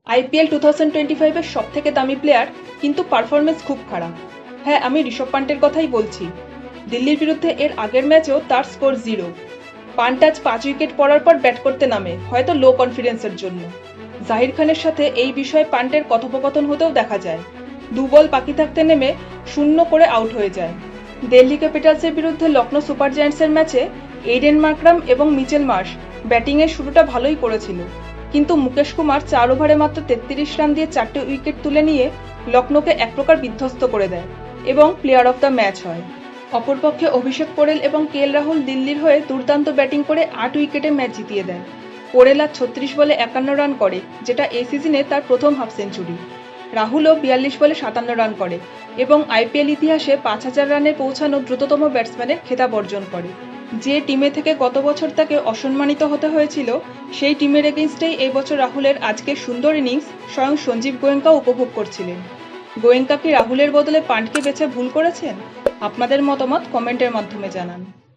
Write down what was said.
IPL 2025-এর সবথেকে দামি player, কিন্তু পারফরমেন্স খুব খারাপ। হ্যাঁ, আমি ঋষভ পান্টের কথাই বলছি। দিল্লির বিরুদ্ধে এর আগের ম্যাচেও তার স্কোর 0। পান্ট আজ 5 উইকেট পড়ার পর ব্যাট করতে নামে, হয়তো লো কনফিডেন্সের জন্য। জাহির খানের সাথে এই বিষয়ে পান্টের কথোপকথন হতেও দেখা যায়। 2 বল বাকি থাকতে নেমে 0 করে আউট হয়ে যায়। দিল্লি ক্যাপিটালসের বিরুদ্ধে লখনৌ সুপার জায়ান্টসের ম্যাচে এইডেন মার্করাম এবং মিচেল মার্শ ব্যাটিংয়ের শুরুটা ভালোই করেছিল, কিন্তু মুকেশ কুমার 4 ওভারে মাত্র 33 রান দিয়ে 4টে উইকেট তুলে নিয়ে লখনৌকে এক প্রকার বিধ্বস্ত করে দেয় এবং প্লেয়ার অফ দ্য ম্যাচ হয়। অপরপক্ষে অভিষেক পোরেল এবং কেএল রাহুল দিল্লির হয়ে দুর্দান্ত ব্যাটিং করে 8 উইকেটে ম্যাচ জিতিয়ে দেয়। পোরেল আজ 36 বলে 51 রান করে, যেটা এই সিজনে তার প্রথম হাফ সেঞ্চুরি। রাহুলও 42 বলে 57 রান করে এবং আইপিএল ইতিহাসে 5000 রানে পৌঁছানো দ্রুততম ব্যাটসম্যানের খেতাব অর্জন করে। যে টিমে থেকে গত বছর তাকে অসম্মানিত হতে হয়েছিল, সেই টিমের এগেইনস্টেই এই বছর রাহুলের আজকের সুন্দর ইনিংস স্বয়ং সঞ্জীব গোয়েঙ্কাও উপভোগ করছিলেন। গোয়েঙ্কা কি রাহুলের বদলে পান্টকে বেছে ভুল করেছেন? আপনাদের মতামত কমেন্টের মাধ্যমে জানান।